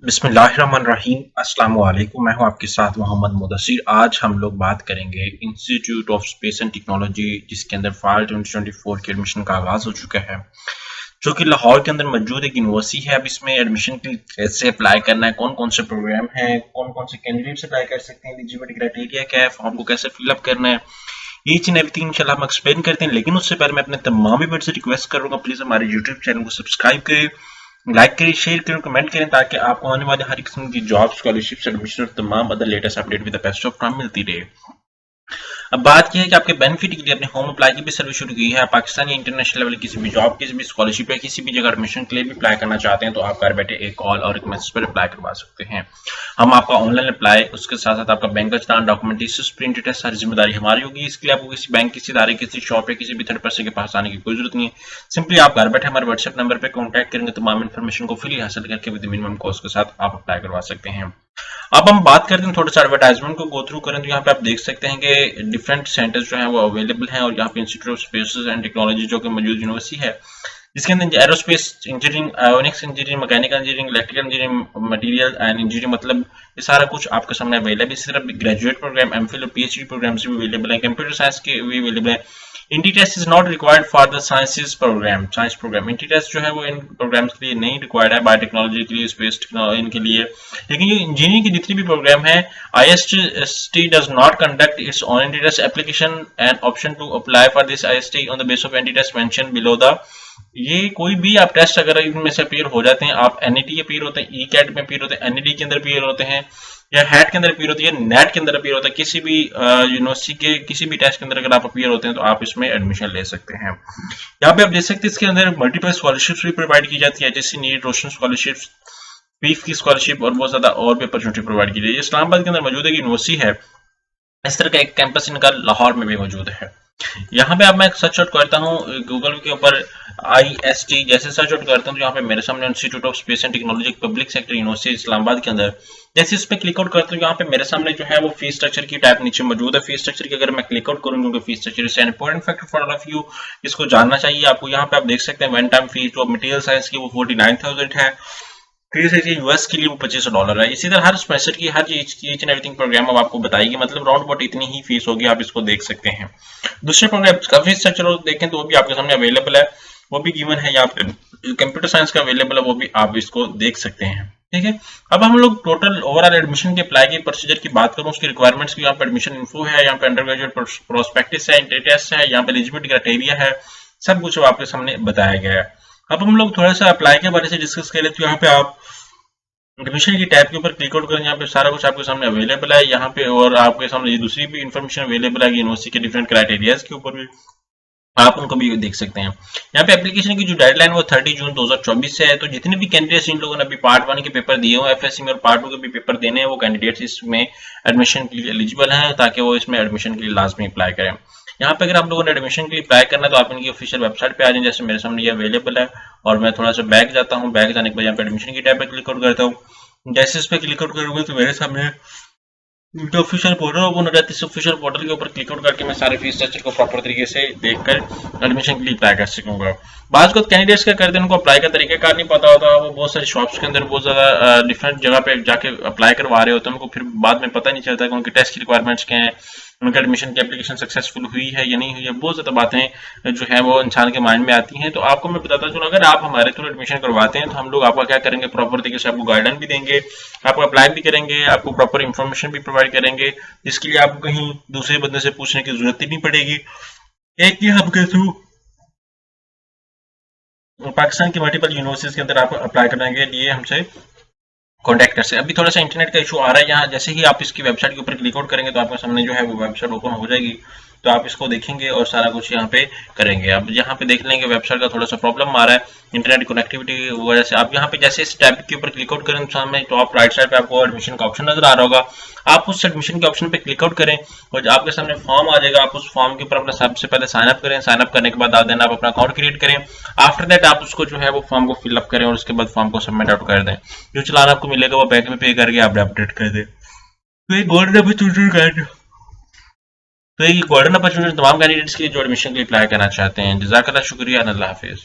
बिस्मिल्लाहिर्रहमानिर्रहीम अस्सलाम वालेकुम। मैं हूं आपके साथ मोहम्मद मुदस्सिर। आज हम लोग बात करेंगे institute of space and technology, जिसके अंदर फाल 2024 के एडमिशन का आगाज हो चुका है, जो कि लाहौर के अंदर मौजूद एक यूनिवर्सिटी है। अब इसमें एडमिशन के लिए कैसे अप्लाई करना है, कौन कौन से प्रोग्राम हैं, कौन कौन से कैंडिडेट्स अप्लाई कर सकते हैं, एलिजिबिलिटी क्राइटेरिया क्या है, फॉर्म को कैसे फिलअप करना है, ईच एंड एवरीथिंग इंशाल्लाह हम एक्सप्लेन करते हैं। लेकिन उससे पहले मैं अपने तमाम व्यूअर्स से रिक्वेस्ट करूंगा, प्लीज हमारे यूट्यूब चैनल को सब्सक्राइब करें, लाइक करें, शेयर करें, कमेंट करें, ताकि आपको आने वाले हर किस्म की जॉब, स्कॉलरशिप, एडमिशन और तमाम other latest update with the best of time मिलती रहे। अब बात यह है कि आपके बेनिफिट के लिए अपने होम अप्लाई की भी सर्विस शुरू की है। पाकिस्तान या इंटरनेशनल लेवल किसी भी जॉब, किसी भी स्कॉलरशिप या किसी भी जगह एडमिशन के लिए भी अप्लाई करना चाहते हैं, तो आप घर बैठे एक कॉल और एक मैसेज पर अप्लाई करवा सकते हैं। हम आपका ऑनलाइन अप्लाई, उसके साथ साथ आपका बैंक का चालान, डॉक्यूमेंटेशन, प्रिंट टेस्ट, सारी जिम्मेदारी हमारी होगी। इसके लिए आपको किसी बैंक, किसी इदारे, किसी शॉप या किसी भी थर्ड पर्सन के पास आने की कोई जरूरत नहीं है। सिंपली आप घर बैठे हमारे व्हाट्सएप नंबर पर कॉन्टैक्ट करेंगे, तमाम इन्फॉर्मेशन को फ्री हासिल करके विद मिनिमम कॉस्ट के साथ आप अप्लाई करवा सकते हैं। अब हम बात करते हैं थोड़ा सा एडवर्टाइजमेंट को गो थ्रू करें, तो यहाँ पे आप देख सकते हैं कि डिफरेंट सेंटर्स जो हैं वो अवेलेबल हैं, और यहाँ पे institute of space and technology जो कि मौजूद यूनिवर्सिटी है, जिसके अंदर aerospace engineering, avionics engineering, mechanical engineering, electrical engineering, material and engineering, मतलब ये सारा कुछ आपके सामने अवेलेबल है। इसी तरह ग्रेजुएट प्रोग्राम, एमफिल और पीएचडी प्रोग्राम्स भी अवेलेबल हैं, कंप्यूटर साइंस के भी अवेलेबल है। Entry test is not required for the science program. Entry test जो है वो इन प्रोग्राम्स के लिए नहीं रिक्वायर्ड है, बायोटेक्नोलॉजी के लिए, स्पेस टेक्नोलॉजी इनके लिए। लेकिन जो इंजीनियरिंग की जितनी भी प्रोग्राम है, IST does not conduct its own entry test application and option to apply for this IST on the base of entry test mention below the. ये कोई भी आप टेस्ट अगर इनमें से अपीयर हो जाते हैं, आप NET अपीयर होते हैं, ECAT में अपीयर होते हैं, NED के अंदर अपीयर होते हैं, या हैट के अंदर अपीयर होती है, नेट के अंदर अपीयर होता है, किसी भी यूनिवर्सिटी के किसी भी टेस्ट के अंदर अगर आप अपीयर होते हैं तो आप इसमें एडमिशन ले सकते हैं। यहाँ पे आप देख सकते हैं इसके अंदर मल्टीपल स्कॉलरशिप्स भी प्रोवाइड की जाती है, जैसे नीट, रोशन स्कॉलरशिप, पीफ की स्कॉलरशिप, और बहुत ज्यादा और भी अपॉर्चुनिटी प्रोवाइड की जाती है। इस्लामाबाद के अंदर मौजूद एक यूनिवर्सिटी है, इस तरह का एक कैंपस इनका लाहौर में भी मौजूद है। यहाँ पे अब मैं सर्च आउट करता हूँ गूगल के ऊपर IST, जैसे सर्च आउट करता हूँ तो यहाँ पे मेरे सामने institute of space and technology public sector university Islamabad के अंदर, जैसे इस पे क्लिक आउट करता हूँ, यहाँ पे मेरे सामने जो है वो फीस स्ट्रक्चर की टाइप नीचे मौजूद है। फीस स्ट्रक्चर की अगर मैं क्लिक आउट करूँ, क्योंकि fees structure is an important factor for all of you, इसको जानना चाहिए आपको। यहाँ पे आप देख सकते हैं वन टाइम फीस जो मटेरियल साइंस की वो 49,000 है, फीस है US के लिए वो $2500 है। इसी तरह हर सेमेस्टर की हर ईच एंड एवरीथिंग प्रोग्राम अब आपको बताएगी, मतलब राउंड अबाउट इतनी ही फीस होगी, आप इसको देख सकते हैं। दूसरे प्रोग्राम का फीस स्ट्रक्चर देखें तो वो भी आपके सामने अवेलेबल है, वो भी गिवन है। यहाँ पे कंप्यूटर साइंस का अवेलेबल है, वो भी आप इसको देख सकते हैं। ठीक है, अब हम लोग टोटल ओवरऑल एडमिशन के अप्लाई के प्रोसीजर की बात करूं, उसकी रिक्वायरमेंट्स की यहाँ पे एडमिशन इन्फो है, यहाँ पे अंडर ग्रेजुएट प्रोस्पेक्टस है, इंटर टेस्ट है, यहाँ पे एलिजिबिलिटी क्राइटेरिया है, सब कुछ आपके सामने बताया गया है। अब हम लोग थोड़ा सा अप्लाई के बारे से डिस्कस करें, तो यहाँ पे आप एडमिशन की टैब के ऊपर क्लिक आउट करें, यहाँ पे सारा कुछ आपके सामने अवेलेबल है यहाँ पे, और आपके सामने ये दूसरी भी इन्फॉर्मेशन अवेलेबल है यूनिवर्सिटी के डिफरेंट क्राइटेरियाज के ऊपर भी, आप उनको भी देख सकते हैं। यहाँ पे एप्लीकेशन की जो डेडलाइन वो 30 जून 2024 से है। तो जितने भी कैंडिडेट्स इन लोगों ने अभी पार्ट 1 के पेपर दिए हुए FSC में और पार्ट 2 के भी पेपर देने हैं, वो कैंडिडेट्स इसमें एडमिशन के लिए एलिजिबल हैं, ताकि वो इसमें एडमिशन के लिए लाजमी अप्लाई करें। यहाँ पे अगर आप लोगों ने एडमिशन के लिए अप्लाई करना है तो आप इनकी ऑफिशियल वेबसाइट पे आ जाएं, जैसे मेरे सामने ये अवेलेबल है, और मैं थोड़ा सा बैक जाता हूँ। बैक जाने के बाद यहाँ पे एडमिशन की टैब पे क्लिक आउट करता हूँ। जैसे इस पे क्लिक आउट करूंगा तो मेरे सामने जो ऑफिशियल पोर्टल ओपन हो जाता है, इस ऑफिशियल पोर्टल के ऊपर क्लिक आउट करके मैं सारे फीस स्ट्रक्चर को प्रॉपर तरीके से देखकर एडमिशन के लिए अप्लाई कर सकूंगा। बात को कैंडिडेट्स क्या करते हैं, उनको अप्लाई का तरीका नहीं पता होता, वो बहुत सारी शॉप्स के अंदर बहुत ज्यादा डिफरेंट जगह पे जाके अप्लाई करवा रहे होते हैं, उनको फिर बाद में पता नहीं चलता कि उनके टेस्ट की रिक्वायरमेंट्स क्या है, उनका एडमिशन की एप्लीकेशन सक्सेसफुल हुई है या नहीं हुई है। बहुत ज्यादा बातें जो है वो इंसान के माइंड में आती हैं। तो आपको मैं बताता चलूं, अगर आप हमारे थ्रू एडमिशन करवाते हैं तो हम लोग आपका क्या करेंगे, प्रॉपर तरीके से आपको गाइडेंस भी देंगे, आपको अप्लाई भी करेंगे, आपको प्रॉपर इंफॉर्मेशन भी प्रोवाइड करेंगे, जिसके लिए आपको कहीं दूसरे बंदे से पूछने की जरूरत ही नहीं पड़ेगी। एक ही आपके थ्रू पाकिस्तान की मल्टीपल यूनिवर्सिटीज के अंदर आप अप्लाई करने के लिए हमसे कॉन्टैक्ट कर सकते हैं। अभी थोड़ा सा इंटरनेट का इशू आ रहा है यहाँ, जैसे ही आप इसकी वेबसाइट के ऊपर क्लिक आउट करेंगे तो आपके सामने जो है वो वेबसाइट ओपन हो जाएगी, तो आप इसको देखेंगे और सारा कुछ यहाँ पे करेंगे। अब यहाँ पे देख लेंगे वेबसाइट का थोड़ा सा प्रॉब्लम आ रहा है इंटरनेट कनेक्टिविटी की वजह से। आप यहाँ पे जैसे इस टैब के ऊपर क्लिक आउट करें सामने टॉप राइट साइड पे आपको एडमिशन का ऑप्शन नजर आ रहा होगा, आप उस एडमिशन के ऑप्शन पे क्लिक आउट करें और आपके सामने फॉर्म आ जाएगा। आप उस फॉर्म के ऊपर अपना सबसे पहले साइन अप करें, साइन अप करने के बाद आप अपना अकाउंट क्रिएट करें। आफ्टर दैट आप उसको जो है वो फॉर्म को फिलअप करें और उसके बाद फॉर्म को सबमिट आउट कर दें। जो चलान आपको मिलेगा वो बैंक में पे करके आप अपडेट कर दें। तो एक गोल्डन अपॉर्चुनिटी तमाम कैंडिडेट्स के लिए जो एडमिशन के लिए अप्लाई करना चाहते हैं। जज़ाकल्लाह, शुक्रिया, अल्लाह हाफिज।